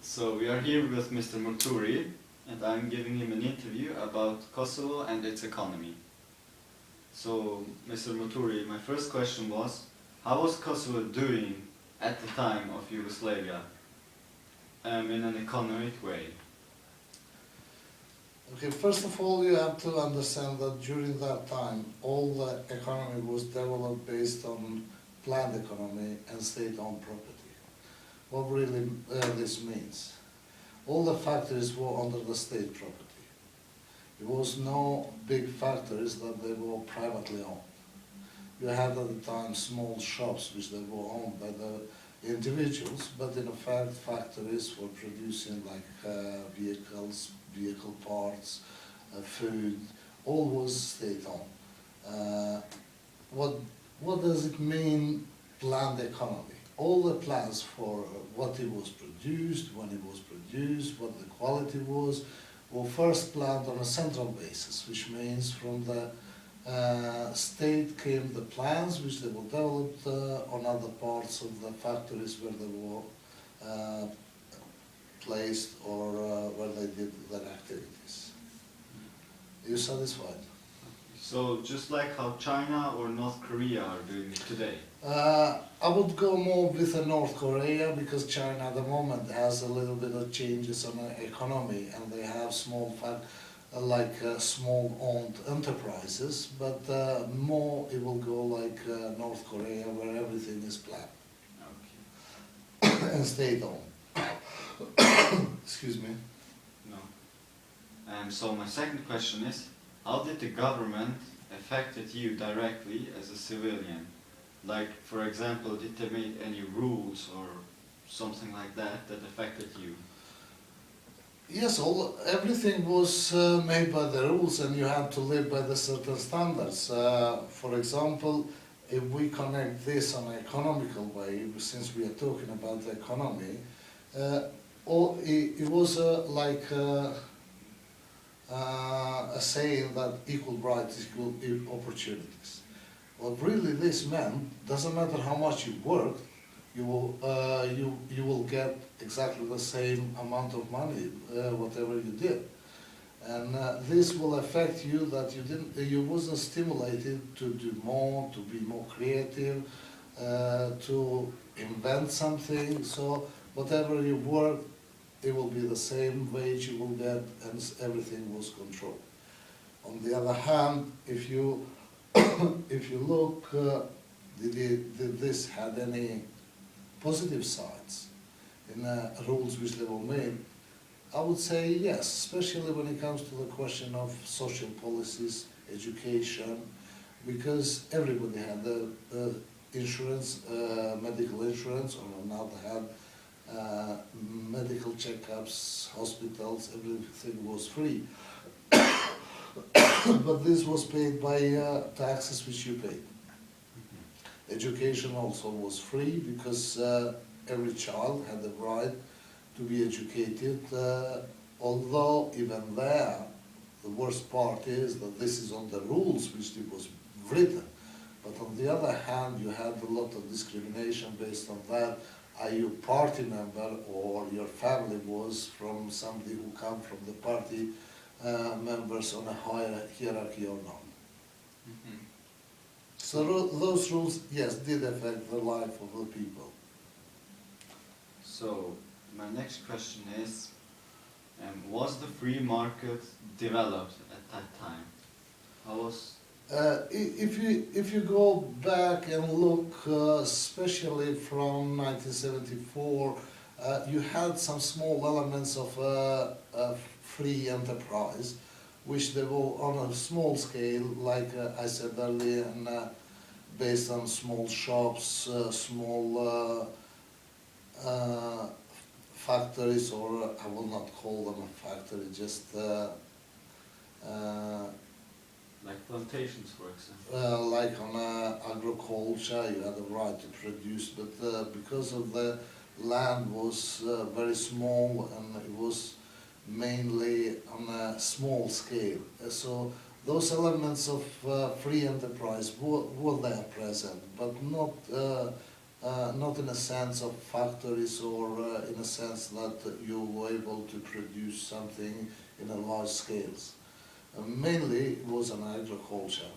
So we are here with Mr. Murturi, and I'm giving him an interview about Kosovo and its economy. So, Mr. Murturi, my first question was, how was Kosovo doing at the time of Yugoslavia in an economic way? Okay, first of all, you have to understand that during that time, all the economy was developed based on planned economy and state-owned property. What really this means? All the factories were under the state property. There was no big factories that they were privately owned. You had at the time small shops which they were owned by the individuals, but in fact factories were producing like vehicles, vehicle parts, food, all was state-owned. What does it mean, planned economy? All the plans for what it was produced, when it was produced, what the quality was, were first planned on a central basis, which means from the state came the plans which they were developed on other parts of the factories where they were placed or where they did their activities. Are you satisfied? So, just like how China or North Korea are doing it today? I would go more with North Korea because China at the moment has a little bit of changes on the economy and they have small small owned enterprises, but more it will go like North Korea where everything is planned and state owned. Excuse me. No. And so my second question is, how did the government affected you directly as a civilian? Like, for example, did they make any rules or something like that that affected you? Yes, everything was made by the rules and you had to live by the certain standards. For example, if we connect this on an economical way, since we are talking about the economy, it was like a saying that equal rights equal opportunities. What really this meant, doesn't matter how much you worked, you will get exactly the same amount of money, whatever you did. And this will affect you that you wasn't stimulated to do more, to be more creative, to invent something. So whatever you work, it will be the same wage you will get, and everything was controlled. On the other hand, if you if you look, did this had any positive sides in rules which they were made? I would say yes, especially when it comes to the question of social policies, education, because everybody had the insurance, medical insurance, or on the other hand, medical checkups, hospitals, everything was free. But this was paid by taxes which you paid. Education also was free because every child had the right to be educated, although even there, the worst part is that this is on the rules which it was written. But on the other hand, you had a lot of discrimination based on that. Are you party member or your family was from somebody who come from the party members on a higher hierarchy or not? Mm-hmm. So those rules, yes, did affect the life of the people. So my next question is, was the free market developed at that time? How was? If you go back and look, especially from 1974, you had some small elements of free enterprise, which they were on a small scale, like I said earlier, and based on small shops, small factories, or I will not call them a factory, just like plantations, for example. like on agriculture, you had the right to produce, but because of the land was very small and it was mainly on a small scale. So those elements of free enterprise were there present, but not not in a sense of factories or in a sense that you were able to produce something in a large scales. Mainly it was an agriculture.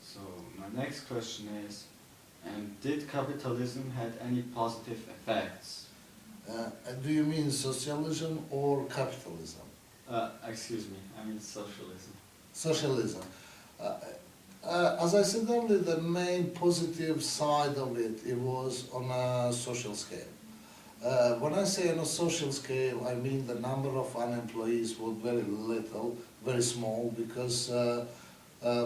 So my next question is, did capitalism had any positive effects? Do you mean socialism or capitalism? Excuse me, I mean socialism. Socialism. As I said earlier, the main positive side of it, it was on a social scale. When I say on a social scale, I mean the number of unemployees was very little, very small, because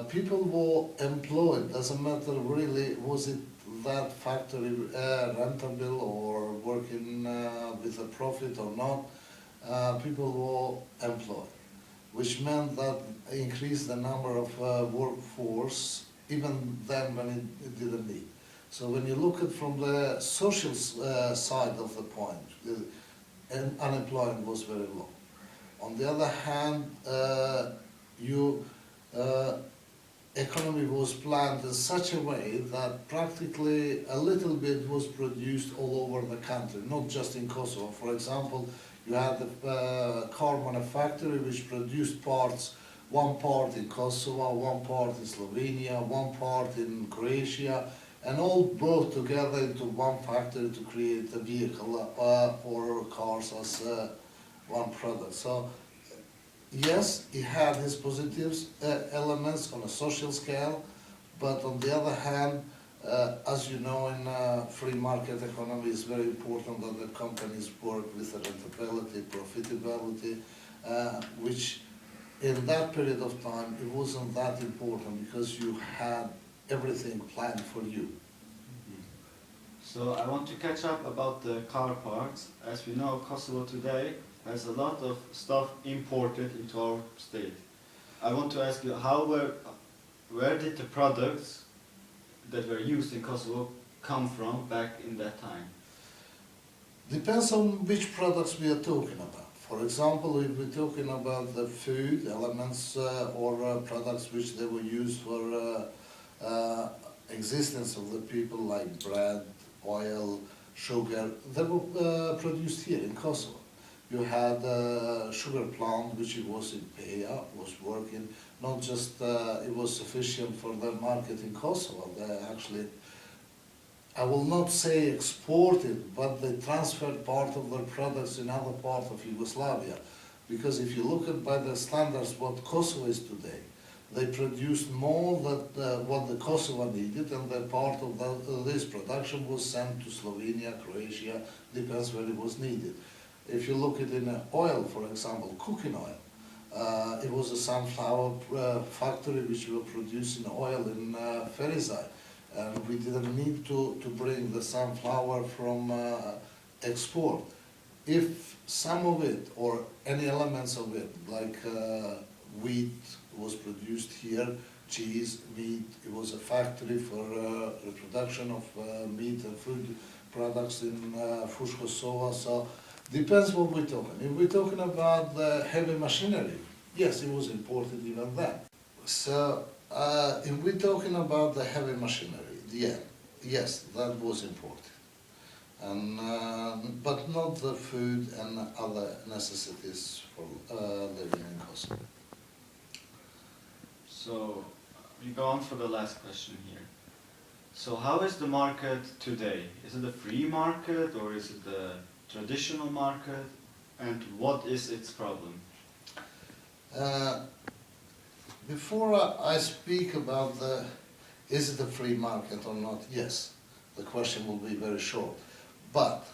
people were employed. Doesn't matter really, was it that factory rentable or working with a profit or not, people were employed, which meant that increased the number of workforce even then when it didn't need. So when you look at from the social side of the point, unemployment was very low. On the other hand, economy was planned in such a way that practically a little bit was produced all over the country, not just in Kosovo. For example, you had the car manufacturer which produced parts, one part in Kosovo, one part in Slovenia, one part in Croatia, and all brought together into one factory to create a vehicle or cars as one product. So yes, it had its positive elements on a social scale, but on the other hand, as you know, in free market economy, it's very important that the companies work with rentability, profitability, which in that period of time, it wasn't that important because you had everything planned for you. So I want to catch up about the car parts. As we know, Kosovo today has a lot of stuff imported into our state. I want to ask you, where did the products that were used in Kosovo come from back in that time? Depends on which products we are talking about. For example, if we're talking about the food elements or products which they were used for existence of the people, like bread, oil, sugar, they were produced here in Kosovo. You had a sugar plant which it was in Peja, was working, not just it was sufficient for the market in Kosovo, they actually, I will not say exported, but they transferred part of their products in other parts of Yugoslavia. Because if you look at by the standards what Kosovo is today, they produced more than what the Kosovo needed, and the part of this production was sent to Slovenia, Croatia, depends where it was needed. If you look at in oil, for example, cooking oil, it was a sunflower factory which were producing oil in Ferizaj. And we didn't need to bring the sunflower from export. If some of it, or any elements of it, like wheat was produced here, cheese, meat, it was a factory for the production of meat and food products in Kosovo. So depends what we're talking. If we're talking about the heavy machinery, yes, it was imported even then. So if we're talking about the heavy machinery, yeah, yes, that was imported, and but not the food and other necessities for living in Kosovo. So we go on for the last question here. So how is the market today? Is it a free market or is it a traditional market? And what is its problem? Before I speak about is it a free market or not, yes, the question will be very short. But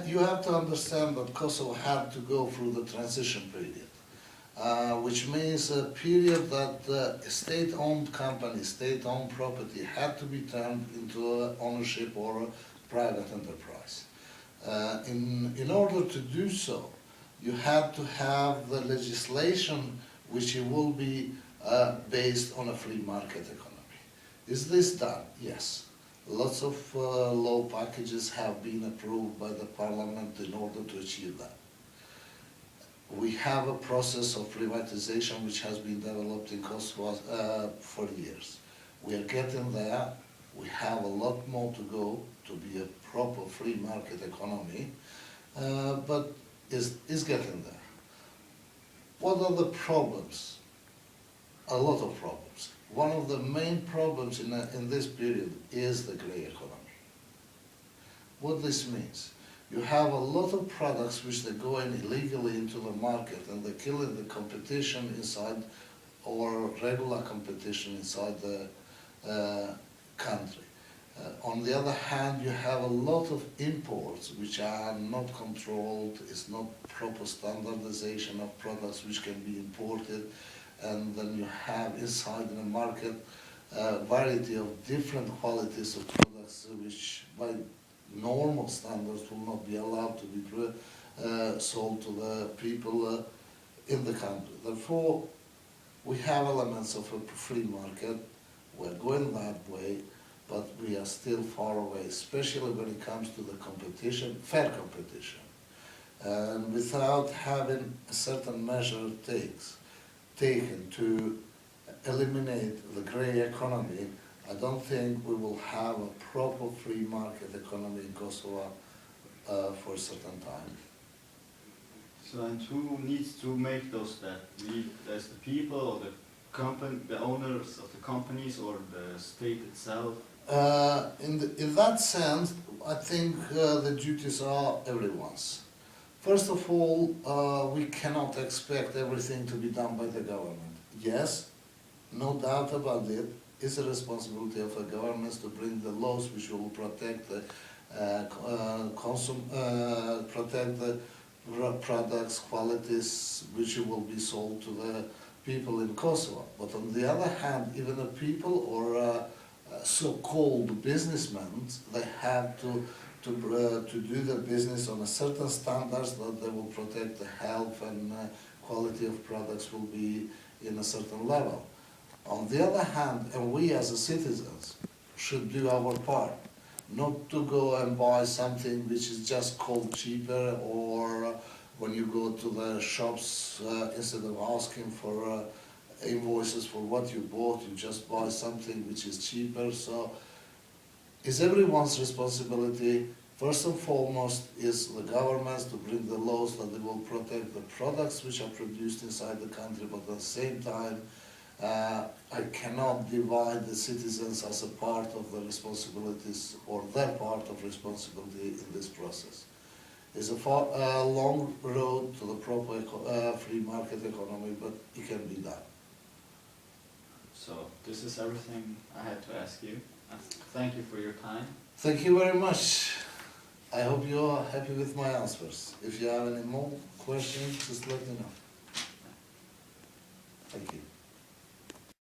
you have to understand that Kosovo had to go through the transition period, which means a period that state-owned company, state-owned property had to be turned into ownership or a private enterprise. In order to do so, you had to have the legislation which it will be based on a free market economy. Is this done? Yes. Lots of law packages have been approved by the parliament in order to achieve that. We have a process of privatization which has been developed in Kosovo for years. We are getting there. We have a lot more to go to be a proper free market economy, but it's getting there. What are the problems? A lot of problems. One of the main problems in this period is the grey economy. What this means? You have a lot of products which they're going illegally into the market and they're killing the competition inside, or regular competition inside the country. On the other hand, you have a lot of imports which are not controlled, it's not proper standardization of products which can be imported, and then you have inside the market a variety of different qualities of products which by normal standards will not be allowed to be sold to the people in the country. Therefore, we have elements of a free market, we're going that way, but we are still far away, especially when it comes to the competition, fair competition. And without having a certain measure taken to eliminate the grey economy, I don't think we will have a proper free market economy in Kosovo for a certain time. So, and who needs to make those steps? As the people, or the company, the owners of the companies, or the state itself? In that sense, I think the duties are everyone's. First of all, we cannot expect everything to be done by the government. Yes, no doubt about it, it's a responsibility of the governments to bring the laws which will protect the products, qualities which will be sold to the people in Kosovo. But on the other hand, even the people or so-called businessmen, they have to do the business on a certain standards that they will protect the health and quality of products will be in a certain level. On the other hand, and we as citizens should do our part, not to go and buy something which is just called cheaper, or when you go to the shops, instead of asking for invoices for what you bought, you just buy something which is cheaper. So it's everyone's responsibility. First and foremost is the governments to bring the laws that they will protect the products which are produced inside the country, but at the same time, I cannot divide the citizens as a part of the responsibilities or their part of responsibility in this process. It's a long road to the proper free market economy, but it can be done. So this is everything I had to ask you. Thank you for your time. Thank you very much. I hope you are happy with my answers. If you have any more questions, just let me know. Thank you.